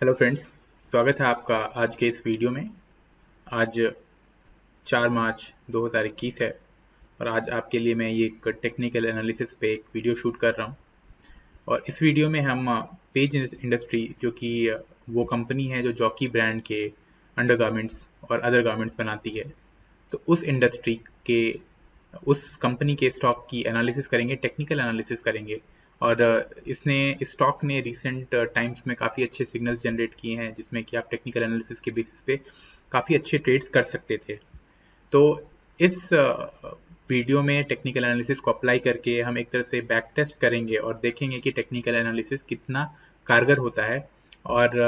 Hello friends, स्वागत है आपका आज के इस वीडियो में। आज 4 मार्च 2021 है और आज आपके लिए मैं ये एक टेक्निकल एनालिसिस पे एक वीडियो शूट कर रहा हूँ। और इस वीडियो में हम पेज इंडस्ट्री, जो कि वो कंपनी है जो जॉकी ब्रांड के अंडरगारमेंट्स और अदर गारमेंट्स बनाती है, तो उस इंडस्ट्री के उस कंपनी के स्टॉक की एनालिसिस करेंगे, टेक्निकल एनालिसिस करेंगे। और इस स्टॉक ने रिसेंट टाइम्स में काफ़ी अच्छे सिग्नल्स जनरेट किए हैं, जिसमें कि आप टेक्निकल एनालिसिस के बेसिस पे काफ़ी अच्छे ट्रेड्स कर सकते थे। तो इस वीडियो में टेक्निकल एनालिसिस को अप्लाई करके हम एक तरह से बैक टेस्ट करेंगे और देखेंगे कि टेक्निकल एनालिसिस कितना कारगर होता है। और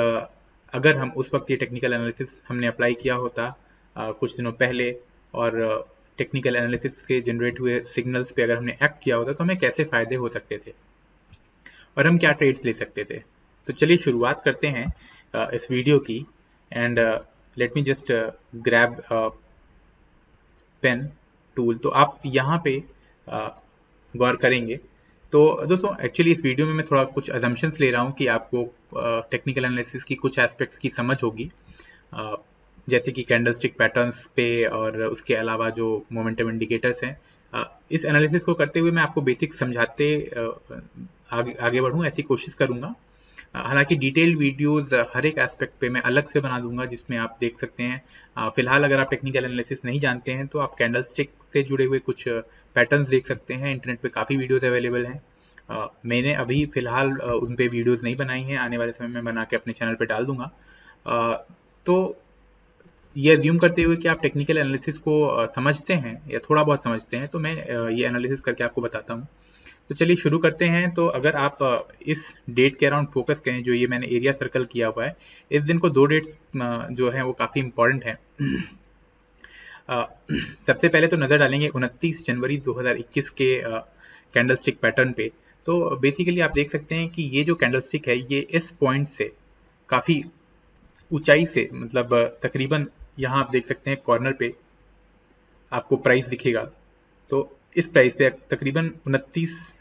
अगर हम उस वक्त ये टेक्निकल एनालिसिस हमने अप्लाई किया होता कुछ दिनों पहले, और टेक्निकल एनालिसिस के जनरेट हुए सिग्नल्स पे अगर हमने एक्ट किया होता, तो हमें कैसे फ़ायदे हो सकते थे और हम क्या ट्रेड्स ले सकते थे। तो चलिए शुरुआत करते हैं इस वीडियो की। And let me just grab pen tool. तो आप यहाँ पे गौर करेंगे। तो दोस्तों, एक्चुअली इस वीडियो में मैं थोड़ा कुछ अजम्पशंस ले रहा हूँ कि आपको टेक्निकल एनालिसिस की कुछ एस्पेक्ट्स की समझ होगी, अ, जैसे कि कैंडलस्टिक पैटर्न्स पे और उसके अलावा जो मोमेंटम इंडिकेटर्स हैं। इस एनालिसिस को करते हुए मैं आपको बेसिक समझाते आगे बढ़ूँ, ऐसी कोशिश करूँगा। हालांकि डिटेल्ड वीडियोस हर एक एस्पेक्ट पे मैं अलग से बना दूंगा, जिसमें आप देख सकते हैं। फिलहाल अगर आप टेक्निकल एनालिसिस नहीं जानते हैं, तो आप कैंडलस्टिक से जुड़े हुए कुछ पैटर्न्स देख सकते हैं। इंटरनेट पे काफ़ी वीडियोस अवेलेबल हैं। मैंने अभी फिलहाल उन पे वीडियोस नहीं बनाई हैं, आने वाले समय में बना के अपने चैनल पे डाल दूंगा। तो ये अज्यूम करते हुए कि आप टेक्निकल एनालिसिस को समझते हैं या थोड़ा बहुत समझते हैं, तो मैं ये एनालिसिस करके आपको बताता हूँ। तो चलिए शुरू करते हैं। तो अगर आप इस डेट के अराउंड फोकस करें, जो ये मैंने एरिया सर्कल किया हुआ है, इस दिन को दो डेट्स जो है वो काफ़ी इंपॉर्टेंट है। सबसे पहले तो नज़र डालेंगे 29 जनवरी 2021 के कैंडलस्टिक पैटर्न पे। तो बेसिकली आप देख सकते हैं कि ये जो कैंडलस्टिक है, ये इस पॉइंट से काफ़ी ऊंचाई से, मतलब तकरीबन यहाँ आप देख सकते हैं कॉर्नर पे आपको प्राइस दिखेगा। तो इस प्राइस पे तकरीबन 29,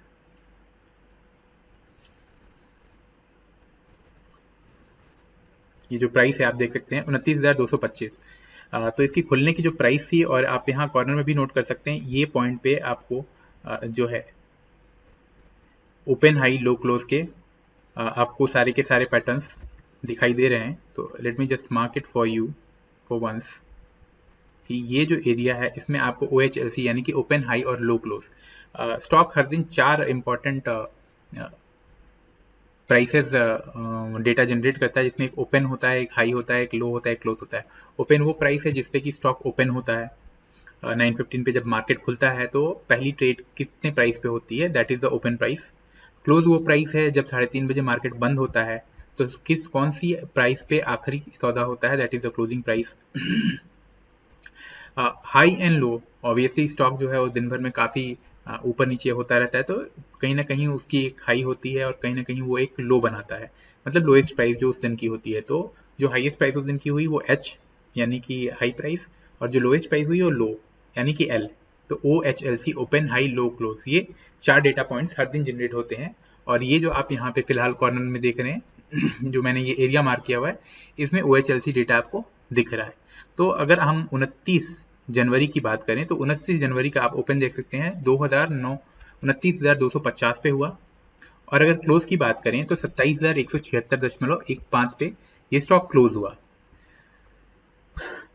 ये जो प्राइस है आप देख सकते हैं 29,225। तो इसकी खुलने की जो प्राइस थी, और आप यहाँ कॉर्नर में भी नोट कर सकते हैं, ये पॉइंट पे आपको जो है ओपन हाई लो क्लोज के आपको सारे के सारे पैटर्न्स दिखाई दे रहे हैं। तो let me just mark it for you for once, कि ये जो एरिया है इसमें आपको OHLC यानी कि ओपन हाई और लो क्लोज, स्टॉक हर दिन 4 इंपॉर्टेंट प्राइसेस डेटा जनरेट करता है, जिसमें एक ओपन होता है, एक हाई होता है, एक लो होता है, एक क्लोज होता है। ओपन वो प्राइस है जिसपे कि स्टॉक ओपन होता है 9:15 पे जब मार्केट खुलता है, तो पहली ट्रेड कितने प्राइस पे होती है, that is the open price. Close वो प्राइस है जब 3:30 बजे मार्केट बंद होता है, तो कौन सी प्राइस पे आखिरी सौदा होता है, that is the closing price. High and low, obviously stock जो है वो दिन भर में काफ़ी ऊपर नीचे होता रहता है, तो कहीं ना कहीं उसकी एक हाई होती है और कहीं ना कहीं वो एक लो बनाता है, मतलब लोएस्ट प्राइस जो उस दिन की होती है। तो जो हाईएस्ट प्राइस उस दिन की हुई वो एच यानी कि हाई प्राइस, और जो लोएस्ट प्राइस हुई वो लो यानी कि एल। तो OHLC open high low close, ये 4 डेटा पॉइंट्स हर दिन जनरेट होते हैं। और ये जो आप यहाँ पे फिलहाल कॉर्नर में देख रहे हैं जो मैंने ये एरिया मार्क किया हुआ है, इसमें OHLC डेटा आपको दिख रहा है। तो अगर हम 29 जनवरी की बात करें, तो 29 जनवरी का आप ओपन देख सकते हैं 2009 29,250 पे हुआ। और अगर क्लोज की बात करें तो 27,176.15 पे ये स्टॉक क्लोज हुआ।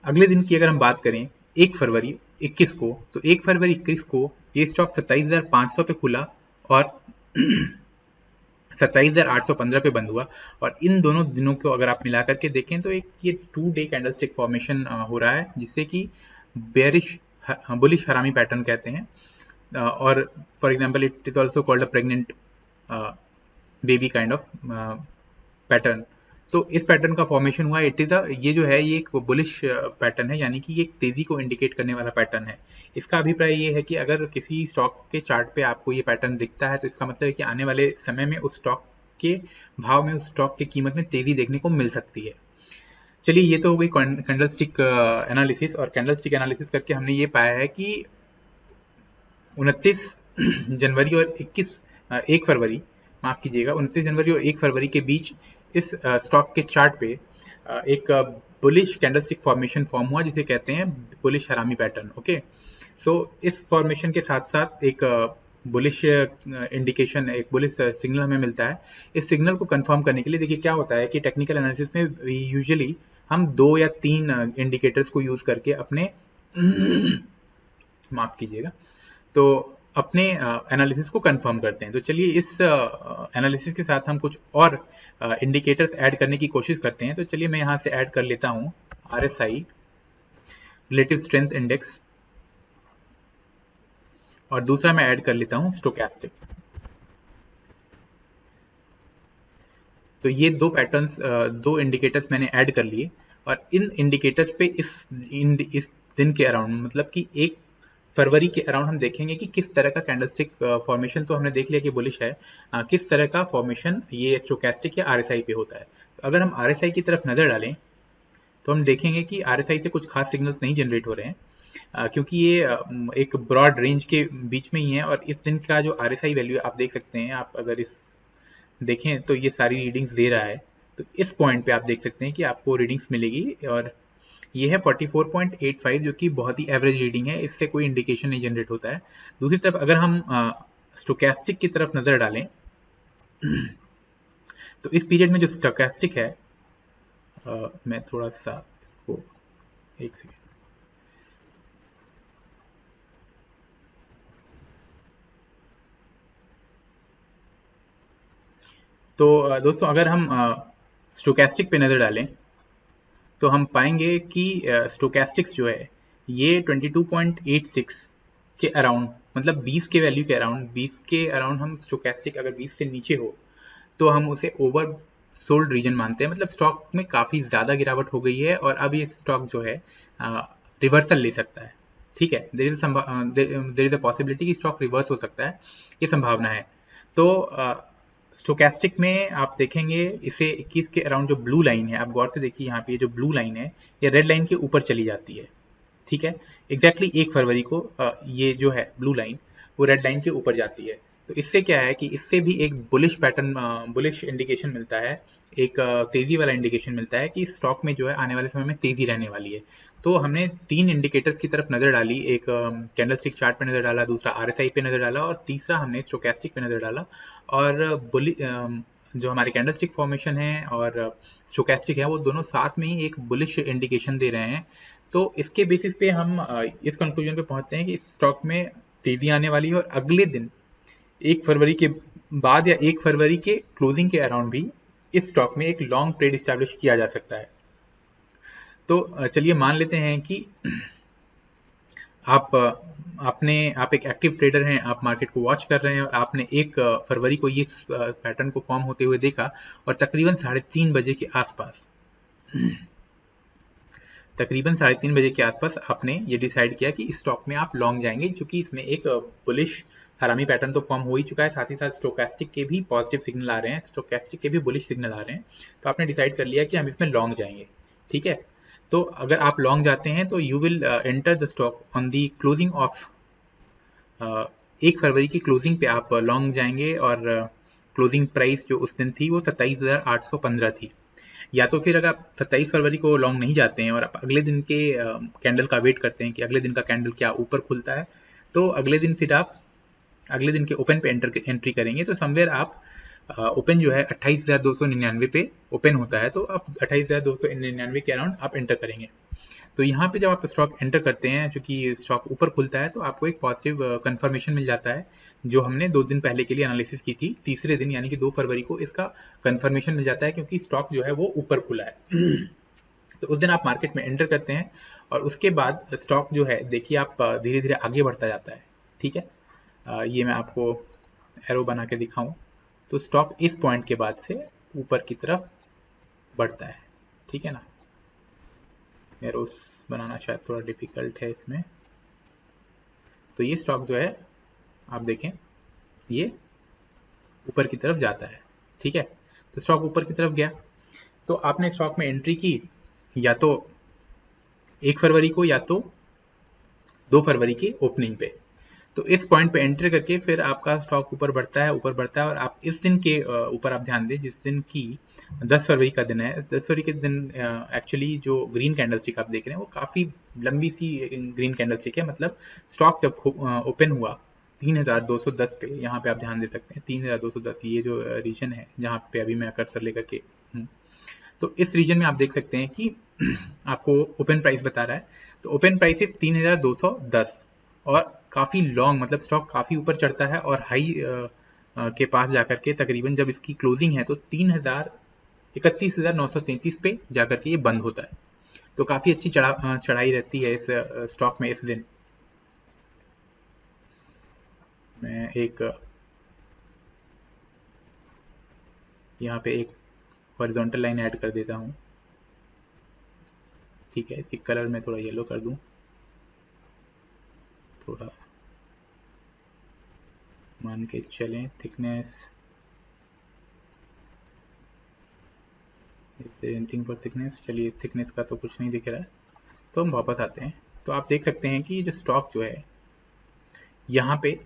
अगले दिन की अगर हम बात करें 1 फरवरी 21 को, तो 1 फरवरी 21 को ये स्टॉक 27,500 पे खुला और 27,815 पे बंद हुआ। और इन दोनों दिनों को अगर आप मिला करके देखें, तो एक ये 2 डे कैंडलस्टिक फॉर्मेशन हो रहा है, जिससे कि बेरिश बुलिश हरामी पैटर्न कहते हैं। और for example it is also called a pregnant baby kind of pattern. तो इस पैटर्न का फॉर्मेशन हुआ, इट इज ये जो है ये एक बुलिश पैटर्न है, यानी कि ये एक तेजी को इंडिकेट करने वाला पैटर्न है। इसका अभिप्राय ये है कि अगर किसी स्टॉक के चार्ट पे आपको ये पैटर्न दिखता है, तो इसका मतलब है कि आने वाले समय में उस स्टॉक के भाव में, उस स्टॉक की कीमत में तेजी देखने को मिल सकती है। चलिए, ये तो हो गई कैंडलस्टिक एनालिसिस। और कैंडलस्टिक एनालिसिस करके हमने ये पाया है कि 29 जनवरी और 1 फरवरी, माफ कीजिएगा, 29 जनवरी और 1 फरवरी के बीच इस स्टॉक के चार्ट पे एक बुलिश कैंडलस्टिक फॉर्मेशन फॉर्म हुआ जिसे कहते हैं बुलिश हरामी पैटर्न। ओके, सो इस फॉर्मेशन के साथ साथ एक बुलिश इंडिकेशन, एक बुलिश सिग्नल हमें मिलता है। इस सिग्नल को कंफर्म करने के लिए देखिए क्या होता है कि टेक्निकल एनालिसिस में यूजुअली हम 2 या 3 इंडिकेटर्स को यूज करके अपने माफ कीजिएगा, तो अपने एनालिसिस को कंफर्म करते हैं। तो चलिए इस एनालिसिस के साथ हम कुछ और इंडिकेटर्स ऐड करने की कोशिश करते हैं। तो चलिए मैं यहाँ से ऐड कर लेता हूँ RSI, रिलेटिव स्ट्रेंथ इंडेक्स, और दूसरा मैं ऐड कर लेता हूँ स्टोकेस्टिक। तो ये दो पैटर्न्स, दो इंडिकेटर्स मैंने ऐड कर लिए, और इन इंडिकेटर्स पे इस दिन के अराउंड, मतलब कि 1 फरवरी के अराउंड हम देखेंगे कि किस तरह का कैंडलस्टिक फॉर्मेशन, तो हमने देख लिया कि बुलिश है, किस तरह का फॉर्मेशन ये स्टोकेस्टिक या RSI पे होता है। तो अगर हम RSI की तरफ नजर डालें तो हम देखेंगे कि RSI से कुछ खास सिग्नल्स नहीं जनरेट हो रहे हैं, क्योंकि ये एक ब्रॉड रेंज के बीच में ही है। और इस दिन का जो RSI वैल्यू आप देख सकते हैं, आप अगर इस देखें तो ये सारी रीडिंग्स दे रहा है। तो इस पॉइंट पे आप देख सकते हैं कि आपको रीडिंग्स मिलेगी, और ये है 44.85, जो कि बहुत ही एवरेज रीडिंग है, इससे कोई इंडिकेशन नहीं जनरेट होता है। दूसरी तरफ अगर हम स्टोकेस्टिक की तरफ नजर डालें तो इस पीरियड में जो स्टोकेस्टिक है, मैं थोड़ा सा इसको, एक सेकेंड, तो दोस्तों अगर हम स्टोकेस्टिक पे नजर डालें तो हम पाएंगे कि स्टोकेस्टिक्स जो है ये 22.86 के अराउंड, मतलब 20 के वैल्यू के अराउंड, 20 के अराउंड हम स्टोकेस्टिक अगर 20 से नीचे हो तो हम उसे ओवर सोल्ड रीजन मानते हैं। मतलब स्टॉक में काफ़ी ज़्यादा गिरावट हो गई है और अब ये स्टॉक जो है रिवर्सल ले सकता है। ठीक है, देर इज अ पॉसिबिलिटी कि स्टॉक रिवर्स हो सकता है, ये संभावना है। तो स्टोकेस्टिक में आप देखेंगे इसे 21 के अराउंड जो ब्लू लाइन है, आप गौर से देखिए यहाँ पे ये जो ब्लू लाइन है ये रेड लाइन के ऊपर चली जाती है। ठीक है, एग्जैक्टली 1 फरवरी को ये जो है ब्लू लाइन वो रेड लाइन के ऊपर जाती है। तो इससे क्या है कि इससे भी एक बुलिश पैटर्न, बुलिश इंडिकेशन मिलता है, एक तेजी वाला इंडिकेशन मिलता है कि स्टॉक में जो है आने वाले समय में तेजी रहने वाली है। तो हमने 3 इंडिकेटर्स की तरफ नजर डाली, एक कैंडलस्टिक चार्ट पे नजर डाला, दूसरा RSI पे नजर डाला, और तीसरा हमने स्टोकेस्टिक पे नजर डाला। और जो हमारे कैंडलस्टिक फॉर्मेशन है और स्टोकेस्टिक है वो दोनों साथ में ही एक बुलिश इंडिकेशन दे रहे हैं। तो इसके बेसिस पे हम इस कंक्लूजन पे पहुंचते हैं कि स्टॉक में तेजी आने वाली है, और अगले दिन 1 फरवरी के बाद या 1 फरवरी के क्लोजिंग के अराउंड भी इस स्टॉक में एक लॉन्ग ट्रेड इस्टेब्लिश किया जा सकता है। तो चलिए मान लेते हैं कि आप एक एक्टिव ट्रेडर हैं, आप मार्केट को वॉच कर रहे हैं और आपने 1 फरवरी को ये पैटर्न को फॉर्म होते हुए देखा, और तकरीबन 3:30 बजे के आसपास आपने ये डिसाइड किया कि इस स्टॉक में आप लॉन्ग जाएंगे, क्योंकि इसमें एक बुलिश हरामी पैटर्न तो फॉर्म हो ही चुका है, साथ ही साथ स्टोकेस्टिक के भी पॉजिटिव सिग्नल आ रहे हैं, स्टोकेस्टिक के भी बुलिश सिग्नल आ रहे हैं। तो आपने डिसाइड कर लिया कि हम इसमें लॉन्ग जाएंगे। ठीक है, तो अगर आप लॉन्ग जाते हैं तो you will enter the stock on the closing of 1 फरवरी की क्लोजिंग पे आप लॉन्ग जाएंगे, और क्लोजिंग प्राइस जो उस दिन थी वो 27,815 थी। या तो फिर अगर आप 27 फरवरी को लॉन्ग नहीं जाते हैं और आप अगले दिन के कैंडल का वेट करते हैं कि अगले दिन का कैंडल क्या ऊपर खुलता है, तो अगले दिन फिर आप अगले दिन के ओपन पे एंट्री करेंगे। तो समवेयर आप ओपन जो है 28,299 पे ओपन होता है, तो आप 28,299 के अराउंड आप एंटर करेंगे। तो यहाँ पे जब आप स्टॉक एंटर करते हैं, चूंकि स्टॉक ऊपर खुलता है, तो आपको एक पॉजिटिव कंफर्मेशन मिल जाता है, जो हमने 2 दिन पहले के लिए एनालिसिस की थी। तीसरे दिन यानी कि 2 फरवरी को इसका कंफर्मेशन मिल जाता है, क्योंकि स्टॉक जो है वो ऊपर खुला है। तो उस दिन आप मार्केट में एंटर करते हैं, और उसके बाद स्टॉक जो है देखिए आप धीरे धीरे आगे बढ़ता जाता है। ठीक है, ये मैं आपको एरो बना के दिखाऊं तो स्टॉक इस पॉइंट के बाद से ऊपर की तरफ बढ़ता है। ठीक है ना, एरोस बनाना शायद थोड़ा डिफिकल्ट है इसमें। तो ये स्टॉक जो है आप देखें ये ऊपर की तरफ जाता है। ठीक है, तो स्टॉक ऊपर की तरफ गया, तो आपने स्टॉक में एंट्री की या तो 1 फरवरी को या तो 2 फरवरी के ओपनिंग पे। तो इस पॉइंट पे एंटर करके फिर आपका स्टॉक ऊपर बढ़ता है और आप इस दिन के ऊपर आप ध्यान दें, जिस दिन की 10 फरवरी का दिन है। 10 फरवरी के दिन एक्चुअली जो ग्रीन कैंडलस्टिक आप देख रहे हैं वो काफ़ी लंबी सी ग्रीन कैंडलस्टिक है। मतलब स्टॉक जब ओपन हुआ 3210 पे, यहाँ पे आप ध्यान दे सकते हैं 3210, ये जो रीजन है जहाँ पे अभी मैं कर्सर लेकर के हूँ, तो इस रीजन में आप देख सकते हैं कि आपको ओपन प्राइस बता रहा है। तो ओपन प्राइस है 3210 और काफ़ी लॉन्ग, मतलब स्टॉक काफ़ी ऊपर चढ़ता है और हाई के पास जाकर के तकरीबन जब इसकी क्लोजिंग है तो 31,933 पे जाकर के ये बंद होता है। तो काफ़ी अच्छी चढ़ाई रहती है इस स्टॉक में इस दिन। मैं एक यहाँ पे एक हॉरिजॉन्टल लाइन ऐड कर देता हूँ, ठीक है। इसकी कलर मैं थोड़ा येलो कर दूँ, थोड़ा मान के चलें थिकनेस, एनीथिंग फॉर थिकनेस। चलिए थिकनेस का तो कुछ नहीं दिख रहा है, तो हम वापस आते हैं। तो आप देख सकते हैं कि जो स्टॉक जो है यहाँ पे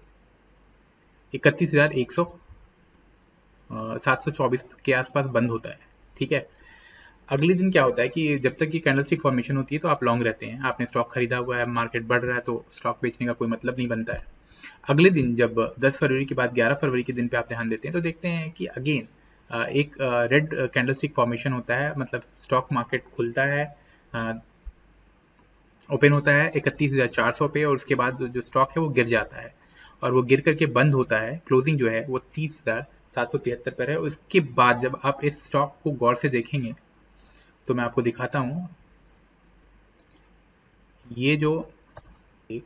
31,724 के आसपास बंद होता है, ठीक है। अगले दिन क्या होता है कि जब तक ये कैंडलस्टिक फॉर्मेशन होती है तो आप लॉन्ग रहते हैं, आपने स्टॉक खरीदा हुआ है, मार्केट बढ़ रहा है तो स्टॉक बेचने का कोई मतलब नहीं बनता है। अगले दिन जब 10 फरवरी के बाद 11 फरवरी के दिन पे आप ध्यान देते हैं तो देखते हैं कि अगेन एक रेड कैंडलस्टिक फॉर्मेशन होता है। मतलब स्टॉक मार्केट खुलता है, ओपन होता है 31,400 पे और उसके बाद जो स्टॉक है वो गिर जाता है और वो गिर करके बंद होता है। क्लोजिंग जो है वो 30,773 पर है। उसके बाद जब आप इस स्टॉक को गौर से देखेंगे तो मैं आपको दिखाता हूँ, ये जो एक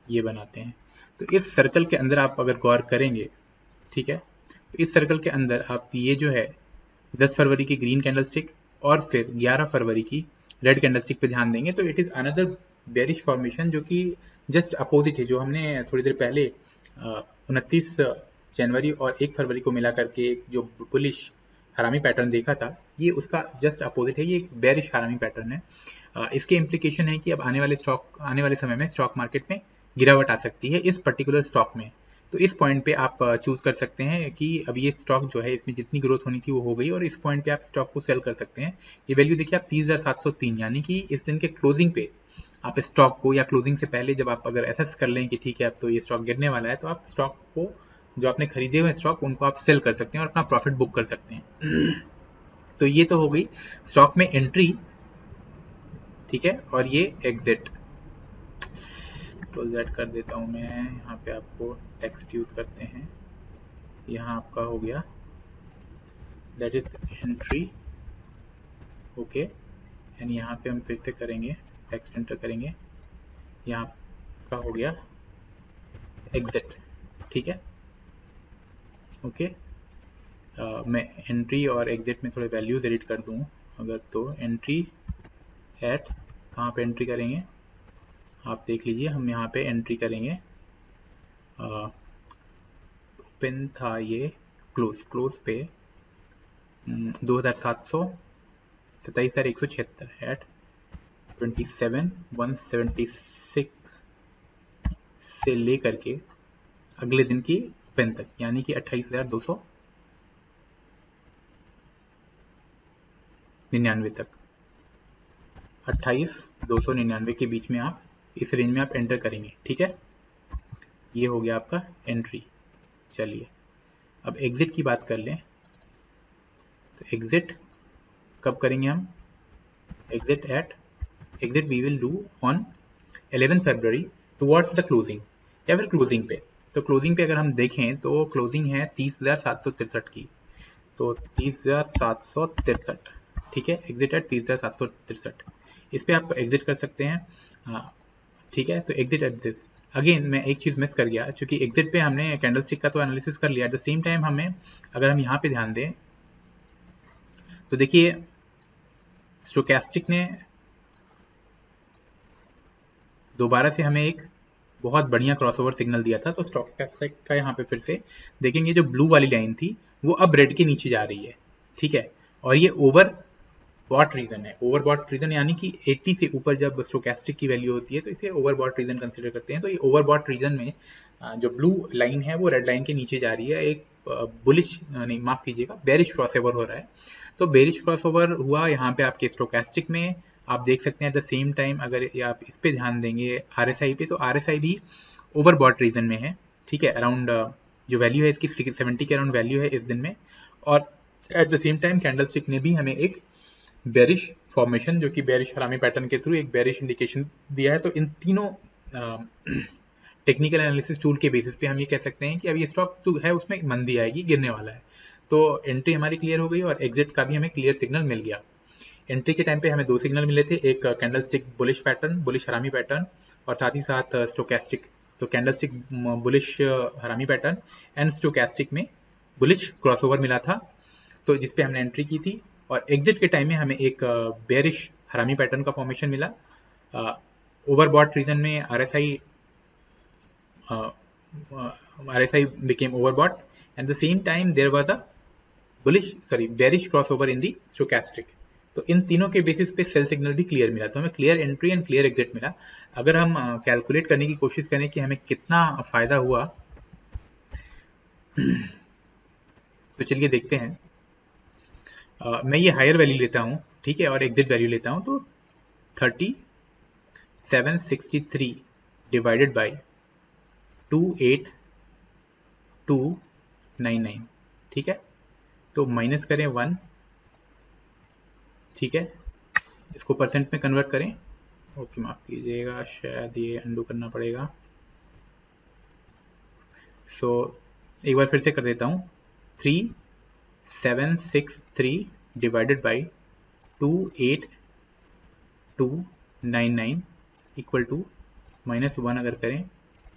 ये बनाते हैं, तो इस सर्कल के अंदर आप अगर गौर करेंगे, ठीक है, तो इस सर्कल के अंदर आप ये जो है 10 फरवरी की ग्रीन कैंडलस्टिक और फिर 11 फरवरी की रेड कैंडलस्टिक पे ध्यान देंगे तो it is another bearish formation, जो कि जस्ट अपोजिट है। जो हमने थोड़ी देर पहले 29 जनवरी और 1 फरवरी को मिला करके एक जो बुलिश हरामी पैटर्न देखा था, ये उसका जस्ट अपोजिट है। ये एक बेरिश हरामी पैटर्न है। इसके इम्प्लीकेशन है कि अब आने वाले समय में स्टॉक मार्केट में गिरावट आ सकती है इस पर्टिकुलर स्टॉक में। तो इस पॉइंट पे आप चूज कर सकते हैं कि अब ये स्टॉक जो है इसमें जितनी ग्रोथ होनी थी वो हो गई और इस पॉइंट पे आप स्टॉक को सेल कर सकते हैं। ये वैल्यू देखिए आप 30,703, यानी कि इस दिन के क्लोजिंग पे आप स्टॉक को, या क्लोजिंग से पहले जब आप अगर एसेस कर लें कि ठीक है अब तो ये स्टॉक गिरने वाला है, तो आप स्टॉक को, जो आपने खरीदे हुए स्टॉक, उनको आप सेल कर सकते हैं और अपना प्रॉफिट बुक कर सकते हैं। तो ये तो हो गई स्टॉक में एंट्री, ठीक है, और ये एग्जिट। तो जेड कर देता हूँ मैं, यहाँ पे आपको टेक्स्ट यूज करते हैं। यहाँ आपका हो गया that is entry, okay. And यहाँ पे हम फिर से करेंगे, टेक्स्ट एंटर करेंगे, यहाँ का हो गया एग्जिट, ठीक है, ओके। मैं एंट्री और एग्जिट में थोड़े वैल्यूज एडिट कर दूँ अगर, तो एंट्री एट, कहाँ पे एंट्री करेंगे आप देख लीजिए, हम यहाँ पे एंट्री करेंगे, ओपन था ये, क्लोज पे 27,176 एट 27,176 से लेकर के अगले दिन की ओपन तक, यानी कि 28,299 तक, 28,299 के बीच में आप इस रेंज में आप एंटर करेंगे, ठीक है। ये हो गया आपका एंट्री। चलिए अब एग्जिट की बात कर लें, तो एग्जिट कब करेंगे हम, exit we will do on 11 फरवरी टुवर्ड्स द क्लोजिंग, या फिर क्लोजिंग पे। तो क्लोजिंग पे अगर हम देखें तो क्लोजिंग है 30,763 की, तो 30,763, ठीक है, एग्जिट एट 30,763, इस पे आप एग्जिट कर सकते हैं, ठीक है। तो एग्जिट एट दिस, अगेन मैं एक चीज़ मिस कर गया, क्योंकि एग्जिट पे हमने कैंडलस्टिक का तो एनालिसिस कर लिया, एट द सेम टाइम हमें, अगर हम यहाँ पे ध्यान दें तो देखिए स्टोकेस्टिक ने दोबारा से हमें एक बहुत बढ़िया क्रॉसओवर सिग्नल दिया था। तो स्टोकेस्टिक का यहाँ पे फिर से देखेंगे, जो ब्लू वाली लाइन थी वो अब रेड के नीचे जा रही है, ठीक है, और ये ओवर बॉट रीजन है। ओवरबॉट रीजन यानी कि 80 से ऊपर जब स्टोकेस्टिक की वैल्यू होती है तो इसे ओवरबॉट रीजन कंसिडर करते हैं। तो ये ओवरबॉट रीजन में जो ब्लू लाइन है वो रेड लाइन के नीचे जा रही है, एक बुलिश नहीं माफ कीजिएगा बेरिश क्रॉसओवर हो रहा है। तो बेरिश क्रॉसओवर हुआ यहाँ पे आपके स्टोकेस्टिक में, आप देख सकते हैं। एट द सेम टाइम अगर आप इस पे ध्यान देंगे RSI पे, तो RSI भी ओवरबॉट रीजन में है, ठीक है। अराउंड जो वैल्यू है इसकी 70 के अराउंड वैल्यू है इस दिन में। और at the same time candlestick ने भी हमें एक बेरिश फॉर्मेशन, जो कि बेरिश हरामी पैटर्न के थ्रू एक बेरिश इंडिकेशन दिया है। तो इन तीनों टेक्निकल एनालिसिस टूल के बेसिस पे हम ये कह सकते हैं कि अब ये स्टॉक जो है उसमें मंदी आएगी, गिरने वाला है। तो एंट्री हमारी क्लियर हो गई और एग्जिट का भी हमें क्लियर सिग्नल मिल गया। एंट्री के टाइम पे हमें 2 सिग्नल मिले थे, एक कैंडलस्टिक बुलिश पैटर्न, बुलिश हरामी पैटर्न, और साथ ही साथ स्टोकेस्टिक। तो कैंडलस्टिक बुलिश हरामी पैटर्न एंड स्टोकेस्टिक में बुलिश क्रॉसओवर मिला था, तो जिस पे हमने एंट्री की थी। और एग्जिट के टाइम में हमें एक बेरिश हरामी पैटर्न का फॉर्मेशन मिला। ओवरबॉट रीजन में RSI became overbought, and the same time there was a bearish crossover in the stochastic। तो इन तीनों के बेसिस पे सेल सिग्नल भी क्लियर मिला, तो हमें clear entry and clear exit मिला। अगर हम कैलकुलेट करने की कोशिश करें कि हमें कितना फायदा हुआ, तो चलिए देखते हैं। मैं ये हायर वैल्यू लेता हूँ, ठीक है, और एग्जिट वैल्यू लेता हूँ। तो 3763 डिवाइडेड बाई 28299, ठीक है। तो माइनस करें 1, ठीक है, इसको परसेंट में कन्वर्ट करें। ओके माफ कीजिएगा, शायद ये अंडू करना पड़ेगा। सो एक बार फिर से कर देता हूँ। 3763 डिवाइडेड बाई 28299 इक्वल टू -1 अगर करें,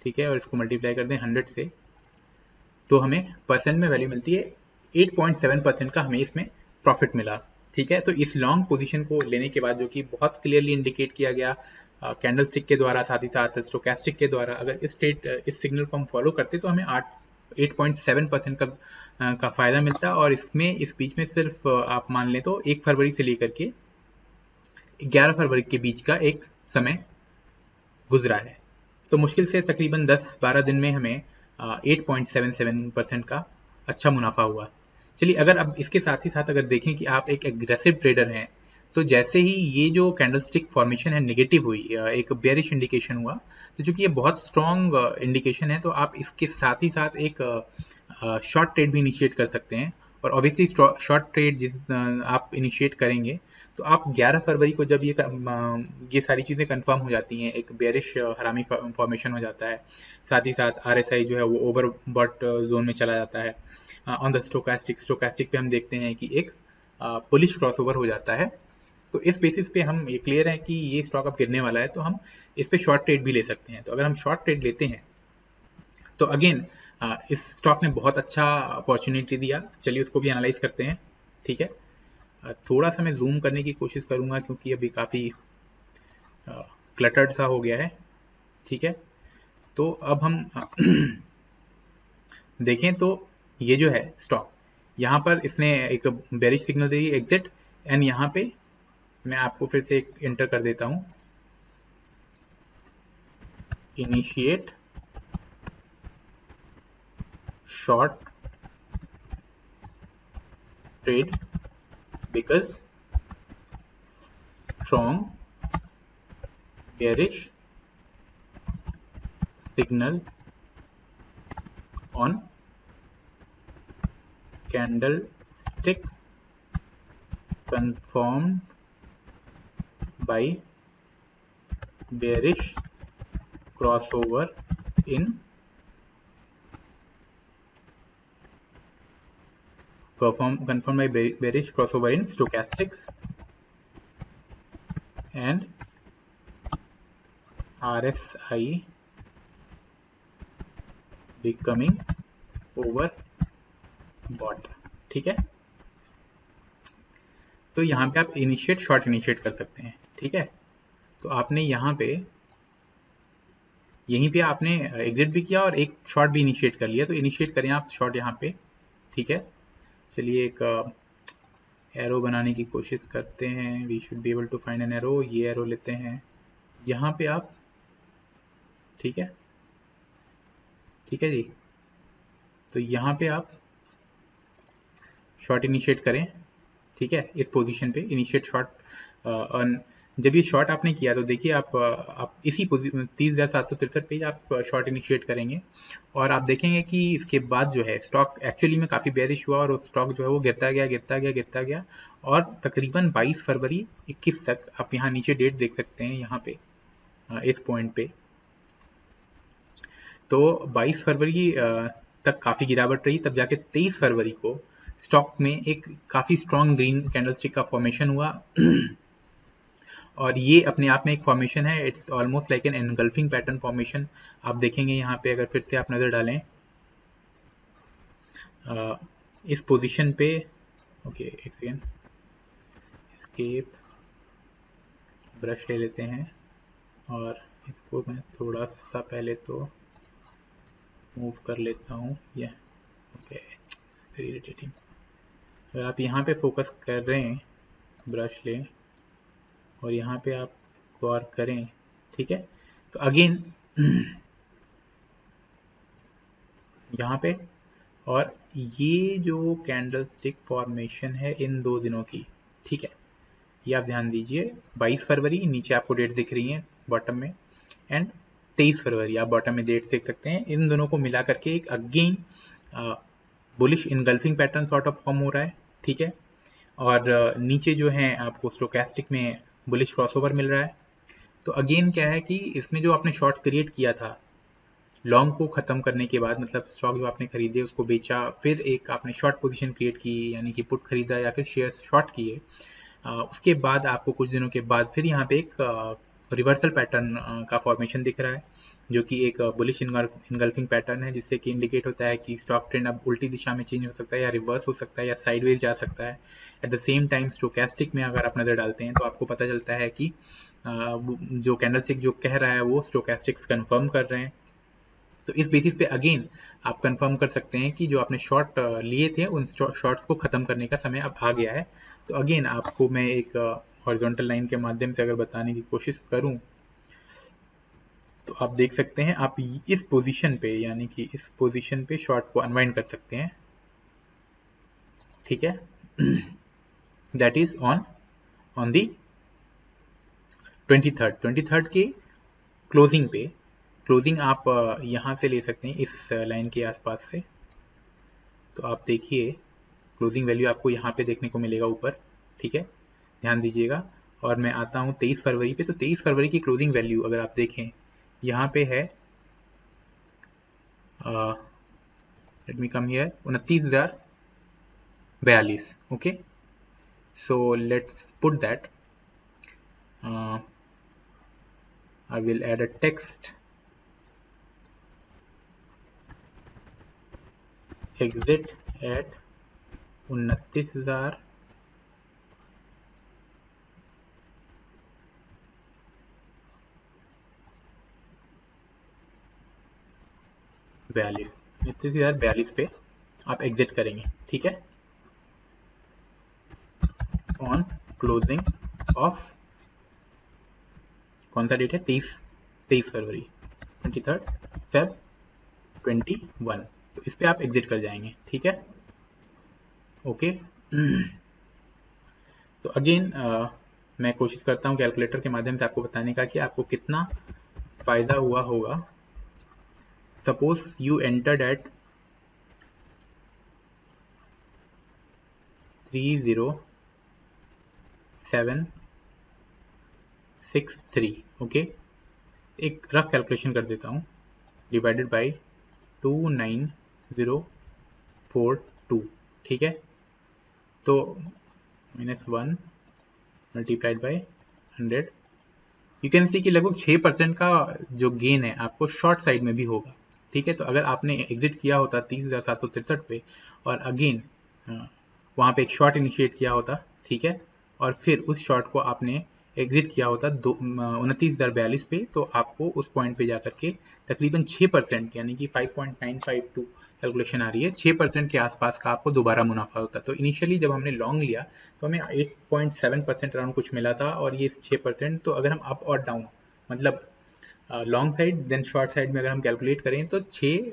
ठीक है, और इसको मल्टीप्लाई कर दें 100 से, तो हमें परसेंट में वैल्यू मिलती है 8.7% का हमें इसमें प्रॉफिट मिला, ठीक है। तो इस लॉन्ग पोजीशन को लेने के बाद, जो कि बहुत क्लियरली इंडिकेट किया गया कैंडलस्टिक के द्वारा, साथ ही साथ स्टोकेस्टिक के द्वारा, अगर इस सिग्नल को हम फॉलो करते तो हमें 8.7% का फायदा मिलता। और इसमें इस बीच में सिर्फ आप मान लें तो 1 फरवरी से लेकर के 11 फरवरी के बीच का एक समय गुजरा है। तो मुश्किल से तकरीबन 10-12 दिन में हमें 8.77% का अच्छा मुनाफा हुआ। चलिए, अगर अब इसके साथ ही साथ अगर देखें कि आप एक एग्रेसिव ट्रेडर हैं, तो जैसे ही ये जो कैंडलस्टिक फॉर्मेशन है नेगेटिव हुई, एक बेयरिश इंडिकेशन हुआ, तो चूंकि ये बहुत स्ट्रॉन्ग इंडिकेशन है, तो आप इसके साथ ही साथ एक शॉर्ट ट्रेड भी इनिशिएट कर सकते हैं। और ऑब्वियसली शॉर्ट ट्रेड जिस आप इनिशिएट करेंगे, तो आप 11 फरवरी को जब ये सारी चीज़ें कंफर्म हो जाती हैं, एक बेयरिश हरामी फॉर्मेशन हो जाता है, साथ ही साथ RSI जो है वो ओवरबॉट जोन में चला जाता है। ऑन द स्टोकेस्टिक पे हम देखते हैं कि एक बुलिश क्रॉसओवर हो जाता है। तो इस बेसिस पे हम ये क्लियर है कि ये स्टॉक अब गिरने वाला है, तो हम इस पे शॉर्ट ट्रेड भी ले सकते हैं। तो अगर हम शॉर्ट ट्रेड लेते हैं, तो अगेन इस स्टॉक ने बहुत अच्छा अपॉर्चुनिटी दिया। चलिए उसको भी एनालाइज करते हैं, ठीक है। थोड़ा सा मैं जूम करने की कोशिश करूंगा क्योंकि अभी काफ़ी क्लटर्ड सा हो गया है, ठीक है। तो अब हम देखें तो ये जो है स्टॉक, यहाँ पर इसने एक bearish signal the, exit, and यहाँ पे मैं आपको फिर से एक एंटर कर देता हूँ, initiate short trade because strong bearish signal on candlestick confirmed by bearish crossover in confirmed by bearish crossover in stochastics and RSI becoming overbought, ठीक है। तो यहाँ पे आप इनिशिएट शॉर्ट इनिशिएट कर सकते हैं, ठीक है। तो आपने यहाँ पे यहीं पे आपने एग्जिट भी किया और एक शॉर्ट भी इनिशिएट कर लिया, तो इनिशिएट करें आप शॉर्ट यहाँ पे, ठीक है। चलिए एक एरो बनाने की कोशिश करते हैं। We should be able to find an arrow. ये एरो लेते हैं यहाँ पे आप, ठीक है, ठीक है जी। तो यहाँ पे आप शॉट इनिशिएट करें, ठीक है, इस पोजीशन पे इनिशिएट शॉट। ऑन जब ये शॉट आपने किया तो देखिए आप इसी 30,763 पे आप शॉट इनिशिएट करेंगे और आप देखेंगे कि इसके बाद जो है स्टॉक एक्चुअली में काफ़ी बेरिश हुआ और स्टॉक जो है वो गिरता गया गिरता गया गिरता गया और तकरीबन 22 फरवरी 21 तक, आप यहाँ नीचे डेट देख सकते हैं यहाँ पे इस पॉइंट पे, तो 22 फरवरी तक काफ़ी गिरावट रही। तब जाके 23 फरवरी को स्टॉक में एक काफ़ी स्ट्रॉन्ग ग्रीन कैंडलस्टिक का फॉर्मेशन हुआ और ये अपने आप में एक फॉर्मेशन है। It's almost like an engulfing pattern formation. आप देखेंगे यहाँ पे, अगर फिर से आप नज़र डालें इस पोजीशन पे, ओके एक सेकेंड, एस्केप, ब्रश ले लेते हैं और इसको मैं थोड़ा सा पहले तो मूव कर लेता हूँ। ये ओके, वेरी इरिटेटिंग। अगर आप यहाँ पे फोकस कर रहे हैं, ब्रश लें और यहाँ पे आप गौर करें, ठीक है, तो अगेन यहाँ पे, और ये जो कैंडल स्टिक फॉर्मेशन है इन 2 दिनों की, ठीक है, ये आप ध्यान दीजिए। 22 फरवरी नीचे आपको डेट दिख रही है बॉटम में, एंड 23 फरवरी आप बॉटम में डेट देख सकते हैं। इन दोनों को मिला करके एक again bullish engulfing pattern sort of form हो रहा है, ठीक है, और नीचे जो है आपको स्टोकेस्टिक में बुलिश क्रॉसओवर मिल रहा है। तो अगेन क्या है कि इसमें जो आपने शॉर्ट क्रिएट किया था लॉन्ग को ख़त्म करने के बाद, मतलब स्टॉक जो आपने खरीदे उसको बेचा, फिर एक आपने शॉर्ट पोजीशन क्रिएट की, यानी कि पुट खरीदा या फिर शेयर शॉर्ट किए, उसके बाद आपको कुछ दिनों के बाद फिर यहाँ पे एक रिवर्सल पैटर्न का फॉर्मेशन दिख रहा है, जो कि एक बुलिश इनगल्फिंग पैटर्न है, जिससे कि इंडिकेट होता है कि स्टॉक ट्रेंड अब उल्टी दिशा में चेंज हो सकता है या रिवर्स हो सकता है या साइडवेज जा सकता है। At the same time stochastic में अगर आप नज़र डालते हैं तो आपको पता चलता है कि जो कैंडलस्टिक जो कह रहा है वो स्टोकेस्टिक्स कंफर्म कर रहे हैं। तो इस बेसिस पे अगेन आप कंफर्म कर सकते हैं कि जो आपने शॉर्ट लिए थे उन शॉर्ट्स को ख़त्म करने का समय अब आ गया है। तो अगेन आपको मैं एक हॉरिजॉन्टल लाइन के माध्यम से अगर बताने की कोशिश करूं तो आप देख सकते हैं, आप इस पोजीशन पे, यानी कि इस पोजीशन पे शॉर्ट को अनवाइंड कर सकते हैं, ठीक है, that is on the 23rd के क्लोजिंग पे। क्लोजिंग आप यहाँ से ले सकते हैं इस लाइन के आसपास से। तो आप देखिए क्लोजिंग वैल्यू आपको यहाँ पे देखने को मिलेगा ऊपर, ठीक है, ध्यान दीजिएगा। और मैं आता हूँ 23 फरवरी पे। तो 23 फरवरी की क्लोजिंग वैल्यू अगर आप देखें यहाँ पे है, let me come here, 29,042। Okay, so let's put that, I will add a text, exit at 29,042। बयालीस 29,042 पे आप एग्जिट करेंगे, ठीक है, ऑन क्लोजिंग ऑफ, कौन सा डेट है, 23 फरवरी, 23rd Feb 21। तो इस पे आप एग्जिट कर जाएंगे, ठीक है, ओके। तो अगेन मैं कोशिश करता हूँ कैलकुलेटर के माध्यम से आपको बताने का कि आपको कितना फायदा हुआ होगा। Suppose you entered at 30763, okay, एक रफ कैलकुलेशन कर देता हूँ, डिवाइडेड बाय 29042, ठीक है, तो -1 multiplied by 100, you can see कि लगभग 6% का जो गेन है आपको शॉर्ट साइड में भी होगा, ठीक है। तो अगर आपने एग्जिट किया होता 30,763 पे और अगेन वहाँ पे एक शॉर्ट इनिशिएट किया होता, ठीक है, और फिर उस शॉर्ट को आपने एग्जिट किया होता 29,042 पे, तो आपको उस पॉइंट पे जाकर के तकरीबन 6%, यानी कि 5.952 कैलकुलेशन आ रही है, 6% के आसपास का आपको दोबारा मुनाफा होता है। तो इनिशियली जब हमने लॉन्ग लिया तो हमें 8.7% अराउंड कुछ मिला था, और ये 6%। तो अगर हम अप और डाउन मतलब long side then short side में अगर हम कैलकुलेट करें तो 6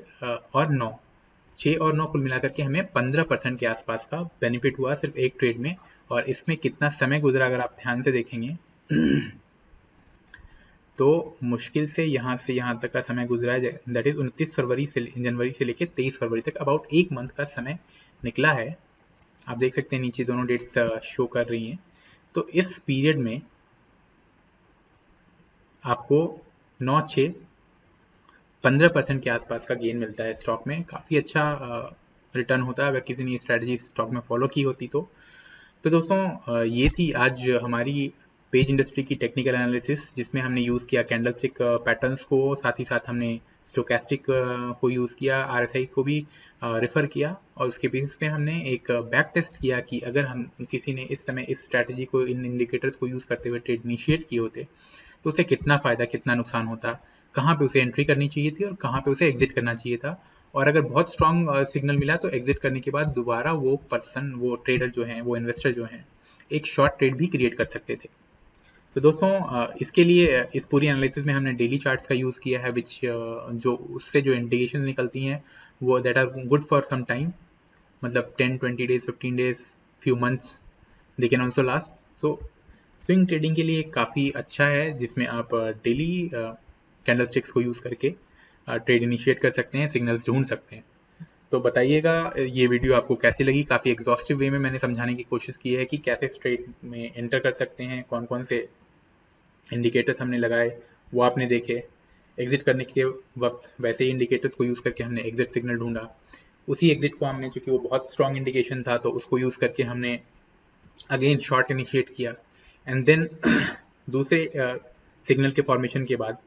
और 9 कुल मिलाकर के हमें 15% के आसपास का बेनिफिट हुआ सिर्फ एक ट्रेड में। और इसमें कितना समय गुजरा अगर आप ध्यान से देखेंगे तो मुश्किल से यहाँ तक का समय गुजरा है, दैट इज 29 जनवरी से लेकर 23 फरवरी तक, अबाउट एक मंथ का समय निकला है। आप देख सकते हैं नीचे दोनों डेट्स शो कर रही हैं। तो इस पीरियड में आपको 15% के आसपास का गेन मिलता है स्टॉक में। काफ़ी अच्छा रिटर्न होता है अगर किसी ने स्ट्रैटेजी स्टॉक में फॉलो की होती तो दोस्तों ये थी आज हमारी पेज इंडस्ट्री की टेक्निकल एनालिसिस, जिसमें हमने यूज़ किया कैंडलस्टिक पैटर्न्स को, साथ ही साथ हमने स्टोकेस्टिक को यूज़ किया, आरएसआई को भी रेफर किया, और उसके बेसिस पे हमने एक बैक टेस्ट किया कि अगर हम किसी ने इस समय इस स्ट्रैटेजी को, इन इंडिकेटर्स को यूज़ करते हुए ट्रेड इनिशिएट किए होते तो उसे कितना फ़ायदा कितना नुकसान होता, कहाँ पे उसे एंट्री करनी चाहिए थी और कहाँ पे उसे एग्जिट करना चाहिए था। और अगर बहुत स्ट्रॉन्ग सिग्नल मिला तो एग्जिट करने के बाद दोबारा वो पर्सन, वो ट्रेडर जो हैं, वो इन्वेस्टर जो हैं, एक शॉर्ट ट्रेड भी क्रिएट कर सकते थे। तो दोस्तों इसके लिए इस पूरी एनालिसिस में हमने डेली चार्ट्स का यूज़ किया है, विच जो उससे जो इंडिकेशन निकलती हैं वो that are good for some time, मतलब 10 20 days 15 days few months they can also last. So swing trading के लिए काफ़ी अच्छा है, जिसमें आप डेली कैंडलस्टिक्स को यूज़ करके ट्रेड इनिशिएट कर सकते हैं, सिग्नल्स ढूंढ सकते हैं। तो बताइएगा ये वीडियो आपको कैसी लगी। काफ़ी एग्जॉस्टिव वे में मैंने समझाने की कोशिश की है कि कैसे ट्रेड में एंटर कर सकते हैं, कौन कौन से इंडिकेटर्स हमने लगाए वो आपने देखे, एग्जिट करने के वक्त वैसे ही इंडिकेटर्स को यूज़ करके हमने एग्जिट सिग्नल ढूंढा। उसी एग्जिट को हमने, चूंकि वो बहुत स्ट्रॉन्ग इंडिकेशन था, तो उसको यूज़ करके हमने अगेन शॉर्ट इनिशिएट किया, एंड देन दूसरे सिग्नल के फॉर्मेशन के बाद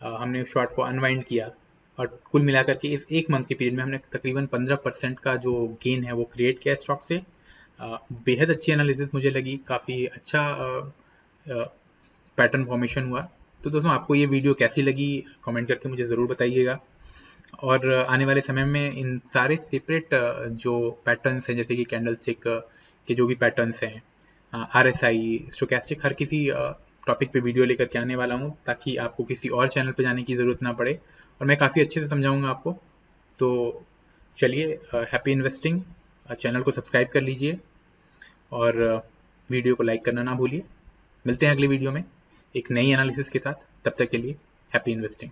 हमने शॉर्ट को अनवाइंड किया, और कुल मिलाकर के इस एक मंथ के पीरियड में हमने तकरीबन 15% का जो गेन है वो क्रिएट किया स्टॉक से। बेहद अच्छी एनालिसिस मुझे लगी, काफ़ी अच्छा पैटर्न फॉर्मेशन हुआ। तो दोस्तों आपको ये वीडियो कैसी लगी कमेंट करके मुझे ज़रूर बताइएगा, और आने वाले समय में इन सारे सेपरेट जो पैटर्न्स हैं, जैसे कि कैंडलस्टिक के जो भी पैटर्न्स हैं, आरएसआई, स्टोकेस्टिक, हर किसी टॉपिक पे वीडियो लेकर के आने वाला हूँ, ताकि आपको किसी और चैनल पे जाने की ज़रूरत ना पड़े, और मैं काफ़ी अच्छे से समझाऊंगा आपको। तो चलिए, हैप्पी इन्वेस्टिंग, चैनल को सब्सक्राइब कर लीजिए, और वीडियो को लाइक करना ना भूलिए। मिलते हैं अगली वीडियो में एक नई एनालिसिस के साथ, तब तक के लिए हैप्पी इन्वेस्टिंग।